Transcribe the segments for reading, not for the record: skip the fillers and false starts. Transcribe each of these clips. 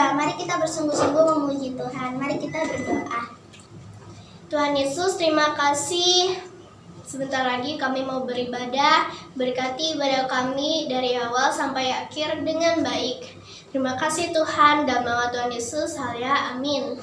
Haleluya, mari kita bersungguh-sungguh memuji Tuhan. Mari kita berdoa. Tuhan Yesus, terima kasih. Sebentar lagi kami mau beribadah. Berkati ibadah kami dari awal sampai akhir dengan baik. Terima kasih Tuhan, dalam nama Tuhan Yesus, haleluya, amin.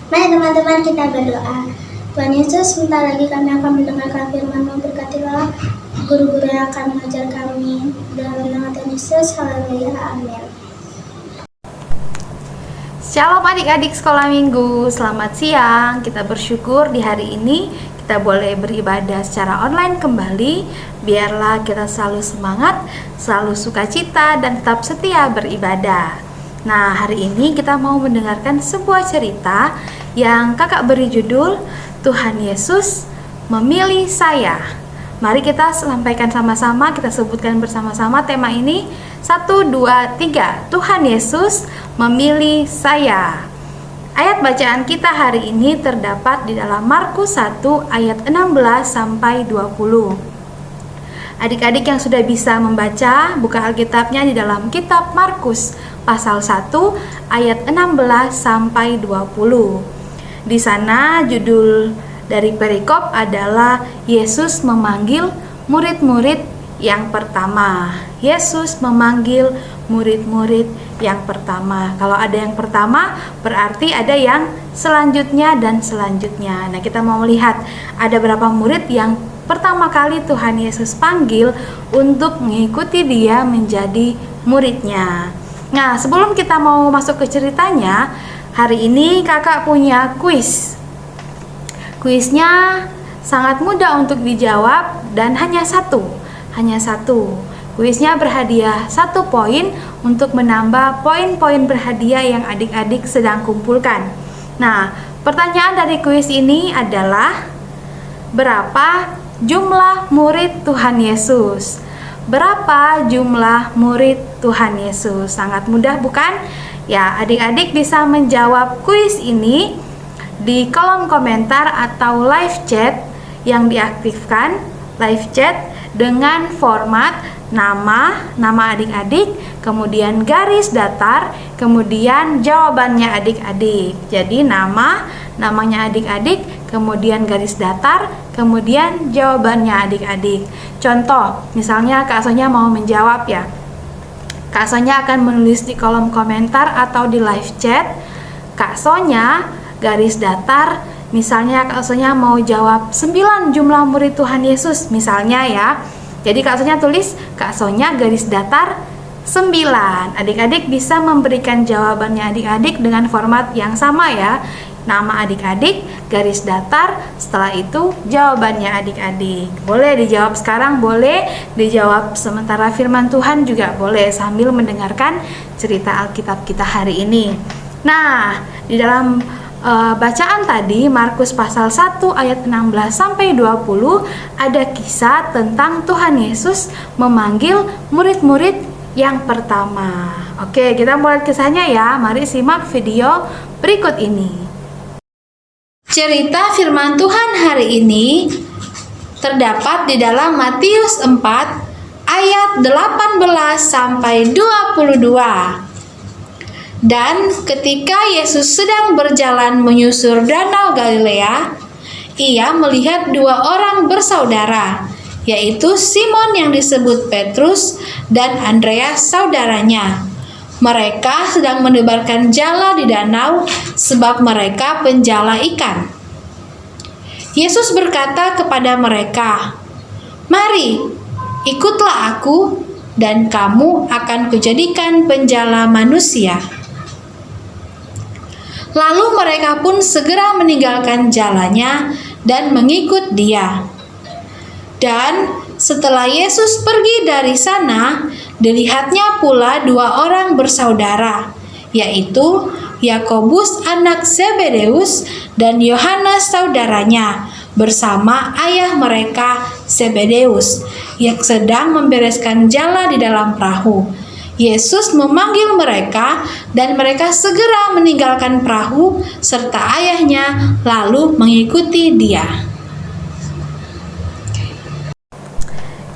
Mari teman-teman kita berdoa. Tuhan Yesus, sebentar lagi kami akan mendengarkan firman-Mu. Berkatilah guru-guru yang akan mengajar kami. Dalam nama Tuhan Yesus, haleluya, amin. Shalom adik-adik sekolah minggu, selamat siang. Kita bersyukur di hari ini kita boleh beribadah secara online kembali. Biarlah kita selalu semangat, selalu sukacita, dan tetap setia beribadah. Nah, hari ini kita mau mendengarkan sebuah cerita yang kakak beri judul Tuhan Yesus memilih saya. Mari kita sampaikan sama-sama, kita sebutkan bersama-sama tema ini. 1, 2, 3. Tuhan Yesus memilih saya. Ayat bacaan kita hari ini terdapat di dalam Markus 1 ayat 16 sampai 20. Adik-adik yang sudah bisa membaca, buka Alkitabnya di dalam kitab Markus pasal 1 ayat 16 sampai 20. Di sana judul dari perikop adalah Yesus memanggil murid-murid yang pertama. Yesus memanggil murid-murid yang pertama. Kalau ada yang pertama, berarti ada yang selanjutnya dan selanjutnya. Nah, kita mau melihat ada berapa murid yang pertama kali Tuhan Yesus panggil untuk mengikuti Dia menjadi muridnya. Nah, sebelum kita mau masuk ke ceritanya, hari ini kakak punya kuis. Kuisnya sangat mudah untuk dijawab dan hanya satu. Kuisnya berhadiah 1 poin untuk menambah poin-poin berhadiah yang adik-adik sedang kumpulkan. Nah, pertanyaan dari kuis ini adalah berapa jumlah murid Tuhan Yesus? Berapa jumlah murid Tuhan Yesus? Sangat mudah bukan? Ya, adik-adik bisa menjawab kuis ini di kolom komentar atau live chat yang diaktifkan, live chat dengan format nama adik-adik, kemudian garis datar, kemudian jawabannya adik-adik. Jadi namanya adik-adik, kemudian garis datar, kemudian jawabannya adik-adik. Contoh, misalnya Kak Sonya mau menjawab ya. Kak Sonya akan menulis di kolom komentar atau di live chat, Kak Sonya garis datar. Misalnya Kak Sonya mau jawab 9 jumlah murid Tuhan Yesus misalnya ya. Jadi Kak Sonya tulis Kak Sonya garis datar 9. Adik-adik bisa memberikan jawabannya adik-adik dengan format yang sama ya. Nama adik-adik, garis datar, setelah itu jawabannya adik-adik. Boleh dijawab sekarang, boleh dijawab sementara firman Tuhan juga boleh sambil mendengarkan cerita Alkitab kita hari ini. Nah, di dalam bacaan tadi Markus pasal 1 ayat 16 sampai 20 ada kisah tentang Tuhan Yesus memanggil murid-murid yang pertama. Oke, kita mulai kisahnya ya. Mari simak video berikut ini. Cerita firman Tuhan hari ini terdapat di dalam Matius 4 ayat 18 sampai 22. Dan ketika Yesus sedang berjalan menyusur danau Galilea, ia melihat 2 orang bersaudara, yaitu Simon yang disebut Petrus dan Andreas saudaranya. Mereka sedang menebarkan jala di danau sebab mereka penjala ikan. Yesus berkata kepada mereka, "Mari, ikutlah aku dan kamu akan kujadikan penjala manusia." Lalu mereka pun segera meninggalkan jalannya dan mengikut Dia. Dan setelah Yesus pergi dari sana, dilihatnya pula 2 orang bersaudara, yaitu Yakobus anak Zebedeus dan Yohanes saudaranya, bersama ayah mereka Zebedeus, yang sedang membereskan jala di dalam perahu. Yesus memanggil mereka dan mereka segera meninggalkan perahu serta ayahnya lalu mengikuti Dia.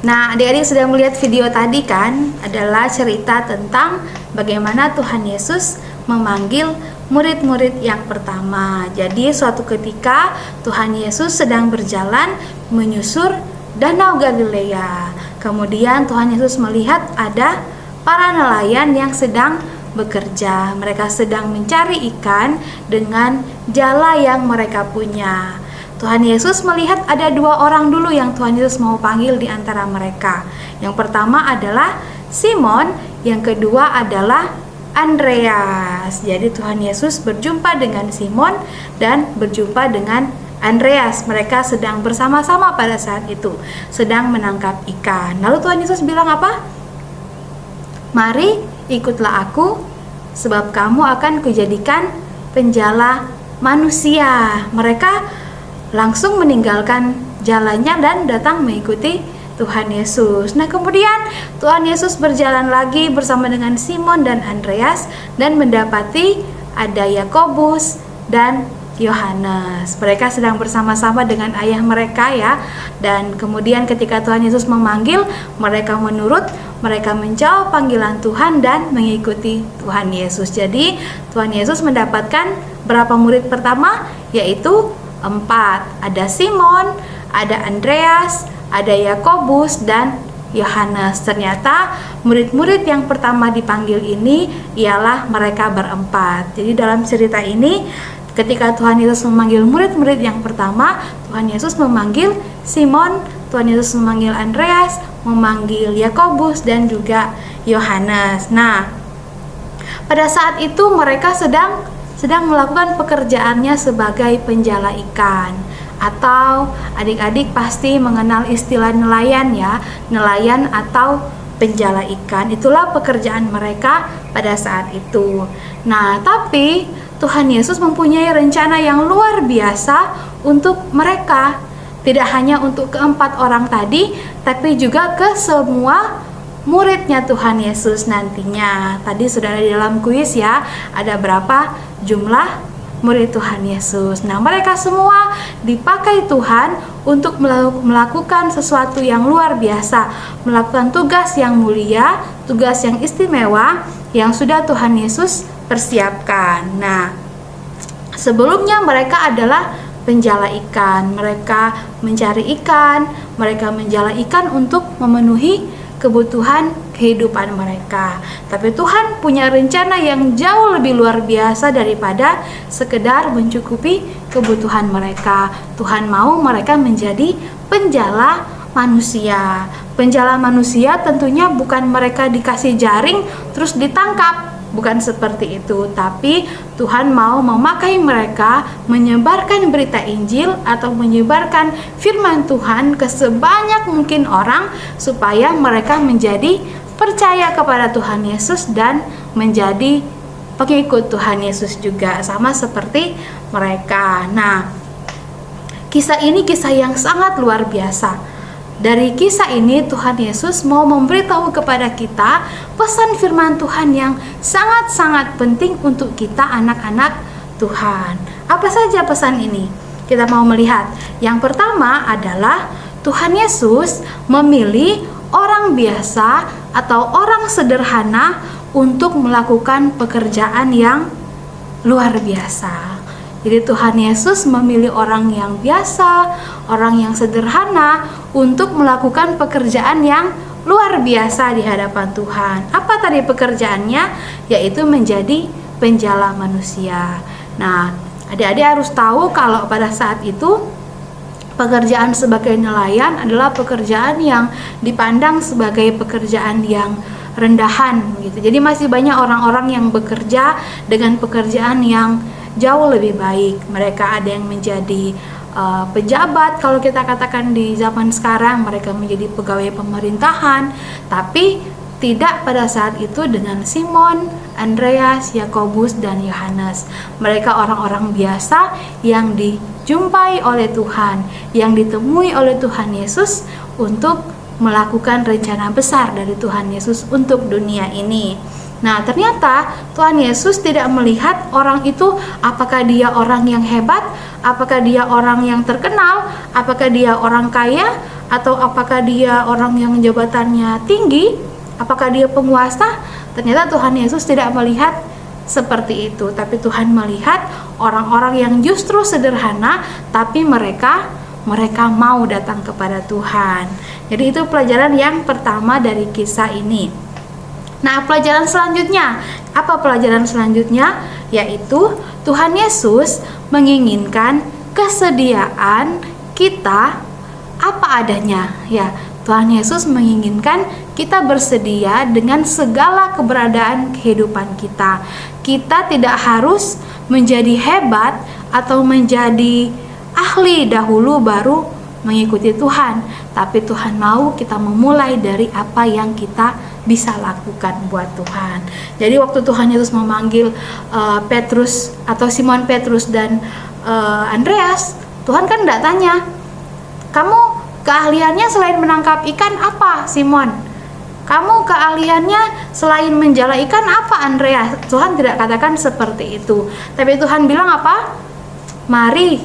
Nah, adik-adik sudah melihat video tadi kan? Adalah cerita tentang bagaimana Tuhan Yesus memanggil murid-murid yang pertama. Jadi suatu ketika Tuhan Yesus sedang berjalan menyusur danau Galilea. Kemudian Tuhan Yesus melihat ada para nelayan yang sedang bekerja. Mereka sedang mencari ikan dengan jala yang mereka punya. Tuhan Yesus melihat ada 2 orang dulu yang Tuhan Yesus mau panggil di antara mereka. Yang pertama adalah Simon, yang kedua adalah Andreas. Jadi Tuhan Yesus berjumpa dengan Simon dan berjumpa dengan Andreas. Mereka sedang bersama-sama pada saat itu, sedang menangkap ikan. Lalu Tuhan Yesus bilang apa? "Mari, ikutlah aku, sebab kamu akan kujadikan penjala manusia." Mereka langsung meninggalkan jalannya dan datang mengikuti Tuhan Yesus. Nah, kemudian Tuhan Yesus berjalan lagi bersama dengan Simon dan Andreas dan mendapati ada Yakobus dan Yohanes. Mereka sedang bersama-sama dengan ayah mereka ya. Dan kemudian ketika Tuhan Yesus memanggil, mereka menurut, mereka menjawab panggilan Tuhan dan mengikuti Tuhan Yesus. Jadi Tuhan Yesus mendapatkan berapa murid pertama? Yaitu 4. Ada Simon, ada Andreas, ada Yakobus dan Yohanes. Ternyata murid-murid yang pertama dipanggil ini ialah mereka berempat. Jadi dalam cerita ini ketika Tuhan Yesus memanggil murid-murid yang pertama, Tuhan Yesus memanggil Simon, Tuhan Yesus memanggil Andreas, memanggil Yakobus dan juga Yohanes. Nah, pada saat itu mereka sedang melakukan pekerjaannya sebagai penjala ikan. Atau adik-adik pasti mengenal istilah nelayan ya, nelayan atau penjala ikan. Itulah pekerjaan mereka pada saat itu. Nah, tapi Tuhan Yesus mempunyai rencana yang luar biasa untuk mereka. Tidak hanya untuk keempat orang tadi, tapi juga ke semua muridnya Tuhan Yesus nantinya. Tadi sudah ada di dalam kuis ya, ada berapa jumlah murid Tuhan Yesus. Nah, mereka semua dipakai Tuhan untuk melakukan sesuatu yang luar biasa, melakukan tugas yang mulia, tugas yang istimewa yang sudah Tuhan Yesus persiapkan. Nah, sebelumnya mereka adalah penjala ikan. Mereka mencari ikan, mereka menjala ikan untuk memenuhi kebutuhan kehidupan mereka. Tapi Tuhan punya rencana yang jauh lebih luar biasa daripada sekedar mencukupi kebutuhan mereka. Tuhan mau mereka menjadi penjala manusia. Penjala manusia tentunya bukan mereka dikasih jaring terus ditangkap. Bukan seperti itu, tapi Tuhan mau memakai mereka menyebarkan berita Injil atau menyebarkan firman Tuhan ke sebanyak mungkin orang supaya mereka menjadi percaya kepada Tuhan Yesus dan menjadi pengikut Tuhan Yesus juga, sama seperti mereka. Nah, kisah ini kisah yang sangat luar biasa. Dari kisah ini Tuhan Yesus mau memberitahu kepada kita pesan firman Tuhan yang sangat-sangat penting untuk kita anak-anak Tuhan. Apa saja pesan ini? Kita mau melihat. Yang pertama adalah Tuhan Yesus memilih orang biasa atau orang sederhana untuk melakukan pekerjaan yang luar biasa. Jadi Tuhan Yesus memilih orang yang biasa, orang yang sederhana untuk melakukan pekerjaan yang luar biasa di hadapan Tuhan. Apa tadi pekerjaannya? Yaitu menjadi penjala manusia. Nah, adik-adik harus tahu kalau pada saat itu pekerjaan sebagai nelayan adalah pekerjaan yang dipandang sebagai pekerjaan yang rendahan gitu. Jadi masih banyak orang-orang yang bekerja dengan pekerjaan yang jauh lebih baik. Mereka ada yang menjadi pejabat, kalau kita katakan di zaman sekarang mereka menjadi pegawai pemerintahan, tapi tidak pada saat itu dengan Simon, Andreas, Yakobus, dan Yohanes. Mereka orang-orang biasa yang dijumpai oleh Tuhan, yang ditemui oleh Tuhan Yesus untuk melakukan rencana besar dari Tuhan Yesus untuk dunia ini. Nah, ternyata Tuhan Yesus tidak melihat orang itu apakah dia orang yang hebat, apakah dia orang yang terkenal, apakah dia orang kaya, atau apakah dia orang yang jabatannya tinggi, apakah dia penguasa. Ternyata Tuhan Yesus tidak melihat seperti itu, tapi Tuhan melihat orang-orang yang justru sederhana, tapi mereka mau datang kepada Tuhan. Jadi itu pelajaran yang pertama dari kisah ini. Nah, pelajaran selanjutnya, apa pelajaran selanjutnya? Yaitu Tuhan Yesus menginginkan kesediaan kita apa adanya. Ya, Tuhan Yesus menginginkan kita bersedia dengan segala keberadaan kehidupan kita. Kita tidak harus menjadi hebat atau menjadi ahli dahulu baru mengikuti Tuhan, tapi Tuhan mau kita memulai dari apa yang kita bisa lakukan buat Tuhan. Jadi waktu Tuhan Yesus memanggil Petrus atau Simon Petrus dan Andreas, Tuhan kan tidak tanya, kamu keahliannya selain menangkap ikan apa, Simon? Kamu keahliannya selain menjala ikan apa, Andrea? Tuhan tidak katakan seperti itu. Tapi Tuhan bilang apa? Mari,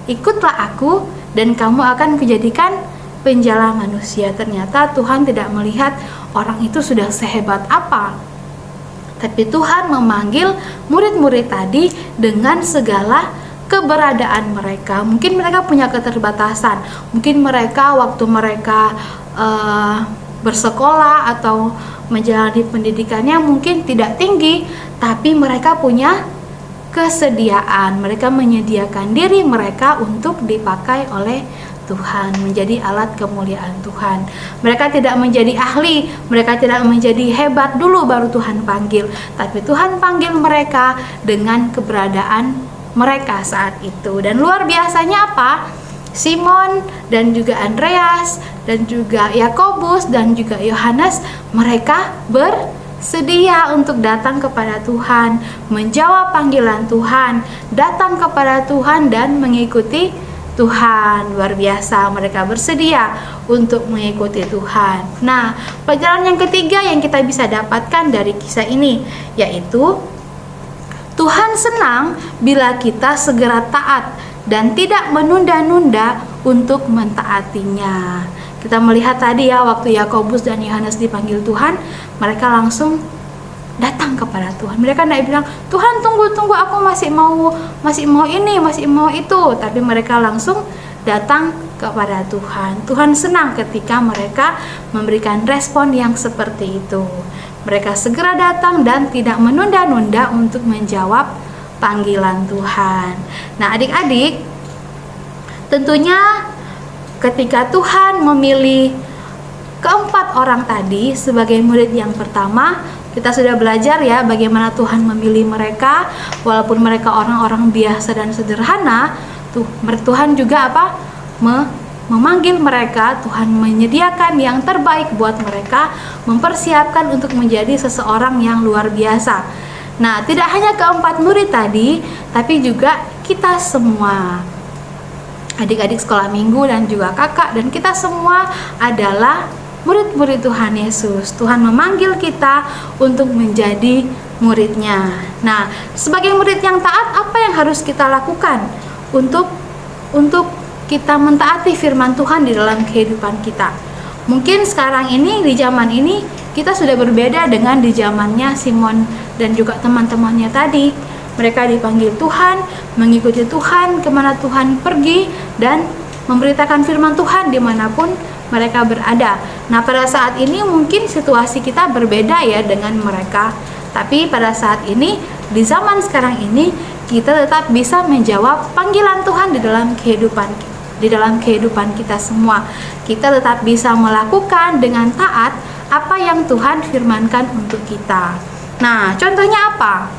ikutlah aku dan kamu akan kujadikan penjala manusia. Ternyata Tuhan tidak melihat orang itu sudah sehebat apa. Tapi Tuhan memanggil murid-murid tadi dengan segala keberadaan mereka. Mungkin mereka punya keterbatasan. Mungkin mereka waktu mereka bersekolah atau menjalani pendidikannya mungkin tidak tinggi, tapi mereka punya kesediaan. Mereka menyediakan diri mereka untuk dipakai oleh Tuhan, menjadi alat kemuliaan Tuhan. Mereka tidak menjadi ahli, mereka tidak menjadi hebat dulu baru Tuhan panggil, tapi Tuhan panggil mereka dengan keberadaan mereka saat itu. Dan luar biasanya apa? Simon dan juga Andreas dan juga Yakobus dan juga Yohanes, mereka bersedia untuk datang kepada Tuhan, menjawab panggilan Tuhan, datang kepada Tuhan dan mengikuti Tuhan. Luar biasa, mereka bersedia untuk mengikuti Tuhan. Nah, pelajaran yang ketiga yang kita bisa dapatkan dari kisah ini yaitu Tuhan senang bila kita segera taat dan tidak menunda-nunda untuk mentaatinya. Kita melihat tadi ya, waktu Yakobus dan Yohanes dipanggil Tuhan, mereka langsung datang kepada Tuhan. Mereka tidak bilang, Tuhan tunggu, aku masih mau ini, masih mau itu. Tapi mereka langsung datang kepada Tuhan. Tuhan senang ketika mereka memberikan respon yang seperti itu. Mereka segera datang dan tidak menunda-nunda untuk menjawab panggilan Tuhan. Nah, adik-adik, tentunya ketika Tuhan memilih keempat orang tadi sebagai murid yang pertama, kita sudah belajar ya bagaimana Tuhan memilih mereka. Walaupun mereka orang-orang biasa dan sederhana, Tuhan juga apa? Memanggil mereka. Tuhan menyediakan yang terbaik buat mereka, mempersiapkan untuk menjadi seseorang yang luar biasa. Nah, tidak hanya keempat murid tadi, tapi juga kita semua, adik-adik sekolah minggu dan juga kakak, dan kita semua adalah murid-murid Tuhan Yesus. Tuhan memanggil kita untuk menjadi muridnya. Nah, sebagai murid yang taat, apa yang harus kita lakukan untuk kita mentaati firman Tuhan di dalam kehidupan kita? Mungkin sekarang ini, di zaman ini, kita sudah berbeda dengan di zamannya Simon dan juga teman-temannya tadi. Mereka dipanggil Tuhan, mengikuti Tuhan kemana Tuhan pergi, dan memberitakan firman Tuhan dimanapun mereka berada. Nah, pada saat ini mungkin situasi kita berbeda ya dengan mereka. Tapi pada saat ini, di zaman sekarang ini, kita tetap bisa menjawab panggilan Tuhan di dalam kehidupan kita semua. Kita tetap bisa melakukan dengan taat apa yang Tuhan firmankan untuk kita. Nah, contohnya apa?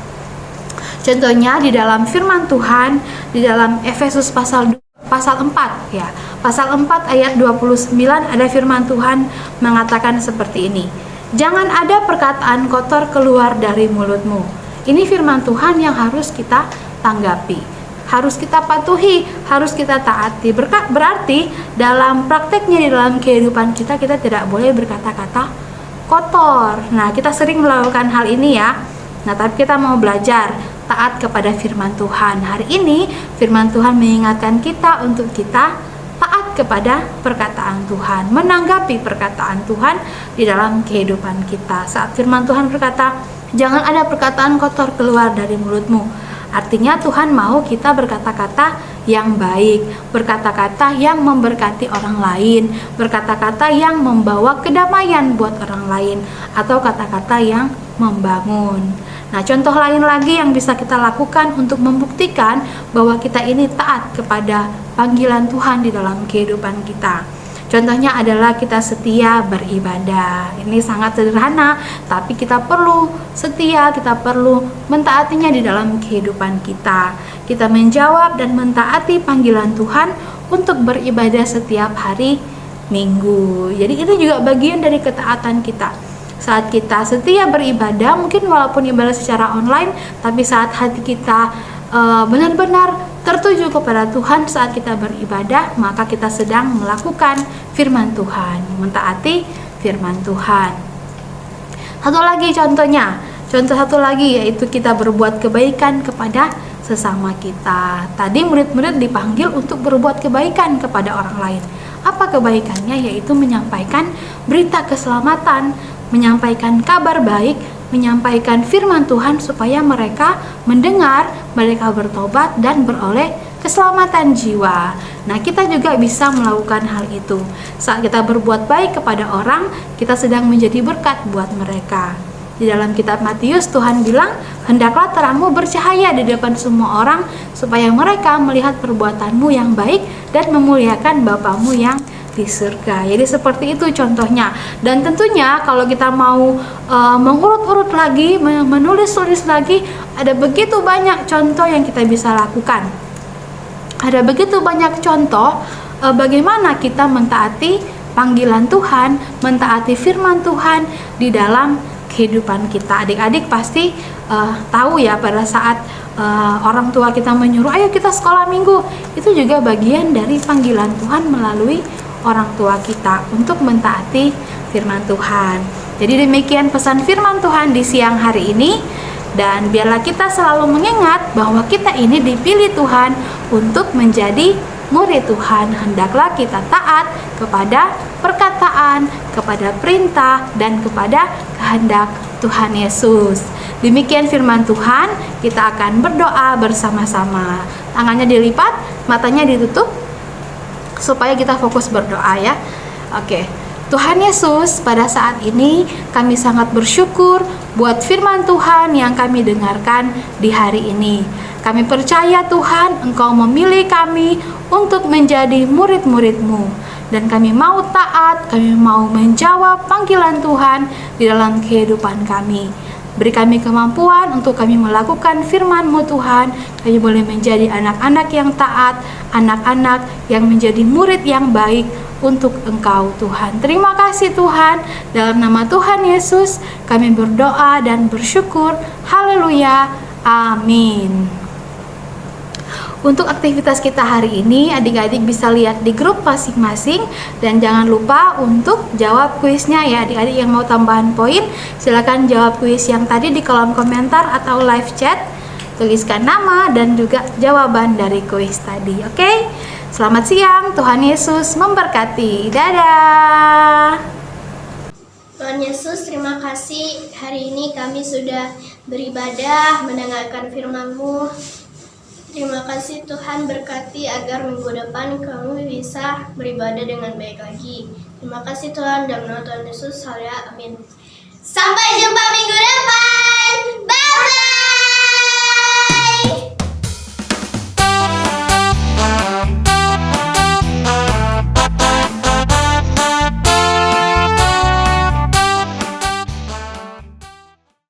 Contohnya di dalam firman Tuhan, di dalam Efesus pasal 4 ya. Pasal 4 ayat 29 ada firman Tuhan mengatakan seperti ini. Jangan ada perkataan kotor keluar dari mulutmu. Ini firman Tuhan yang harus kita tanggapi, harus kita patuhi, harus kita taati. Berarti dalam prakteknya di dalam kehidupan kita tidak boleh berkata-kata kotor. Nah, kita sering melakukan hal ini ya. Nah, tapi kita mau belajar taat kepada firman Tuhan. Hari ini firman Tuhan mengingatkan kita untuk kita taat kepada perkataan Tuhan, menanggapi perkataan Tuhan di dalam kehidupan kita. Saat firman Tuhan berkata, jangan ada perkataan kotor keluar dari mulutmu. Artinya Tuhan mau kita berkata-kata yang baik, berkata-kata yang memberkati orang lain, berkata-kata yang membawa kedamaian buat orang lain, atau kata-kata yang membangun. Nah, contoh lain lagi yang bisa kita lakukan untuk membuktikan bahwa kita ini taat kepada panggilan Tuhan di dalam kehidupan kita. Contohnya adalah kita setia beribadah. Ini sangat sederhana, tapi kita perlu setia, kita perlu mentaatinya di dalam kehidupan kita. Kita menjawab dan mentaati panggilan Tuhan untuk beribadah setiap hari Minggu. Jadi itu juga bagian dari ketaatan kita. Saat kita setia beribadah, mungkin walaupun ibadah secara online, tapi saat hati kita benar-benar tertuju kepada Tuhan saat kita beribadah, maka kita sedang melakukan firman Tuhan, mentaati firman Tuhan. Satu lagi contohnya, contoh satu lagi yaitu kita berbuat kebaikan kepada sesama kita. Tadi murid-murid dipanggil untuk berbuat kebaikan kepada orang lain. Apa kebaikannya? Yaitu menyampaikan berita keselamatan, menyampaikan kabar baik, menyampaikan firman Tuhan supaya mereka mendengar, mereka bertobat dan beroleh keselamatan jiwa. Nah, kita juga bisa melakukan hal itu. Saat kita berbuat baik kepada orang, kita sedang menjadi berkat buat mereka. Di dalam kitab Matius, Tuhan bilang, hendaklah terangmu bercahaya di depan semua orang, supaya mereka melihat perbuatanmu yang baik dan memuliakan Bapamu yang di surga. Jadi seperti itu contohnya. Dan tentunya kalau kita mau mengurut-urut lagi, menulis-tulis lagi, ada begitu banyak contoh yang kita bisa lakukan. Ada begitu banyak contoh bagaimana kita mentaati panggilan Tuhan, mentaati firman Tuhan di dalam kehidupan kita. Adik-adik pasti tahu ya, pada saat orang tua kita menyuruh ayo kita sekolah minggu, itu juga bagian dari panggilan Tuhan melalui orang tua kita untuk mentaati firman Tuhan. Jadi demikian pesan firman Tuhan di siang hari ini, dan biarlah kita selalu mengingat bahwa kita ini dipilih Tuhan untuk menjadi murid Tuhan. Hendaklah kita taat kepada perkataan, kepada perintah, dan kepada kehendak Tuhan Yesus. Demikian firman Tuhan, kita akan berdoa bersama-sama. Tangannya dilipat, matanya ditutup, supaya kita fokus berdoa ya. Oke. Tuhan Yesus, pada saat ini kami sangat bersyukur buat firman Tuhan yang kami dengarkan di hari ini. Kami percaya Tuhan, Engkau memilih kami untuk menjadi murid-murid-Mu. Dan kami mau taat, kami mau menjawab panggilan Tuhan di dalam kehidupan kami. Beri kami kemampuan untuk kami melakukan firman-Mu Tuhan. Kami boleh menjadi anak-anak yang taat, anak-anak yang menjadi murid yang baik untuk Engkau Tuhan. Terima kasih Tuhan. Dalam nama Tuhan Yesus kami berdoa dan bersyukur. Haleluya. Amin. Untuk aktivitas kita hari ini, adik-adik bisa lihat di grup masing-masing, dan jangan lupa untuk jawab kuisnya ya. Adik-adik yang mau tambahan poin, silakan jawab kuis yang tadi di kolom komentar atau live chat. Tuliskan nama dan juga jawaban dari kuis tadi. Oke? Selamat siang, Tuhan Yesus memberkati. Dadah. Tuhan Yesus, terima kasih hari ini kami sudah beribadah, mendengarkan firman-Mu. Terima kasih Tuhan, berkati agar minggu depan kami bisa beribadah dengan baik lagi. Terima kasih Tuhan, dalam nama Tuhan Yesus, haleluya, amin. Sampai jumpa minggu depan.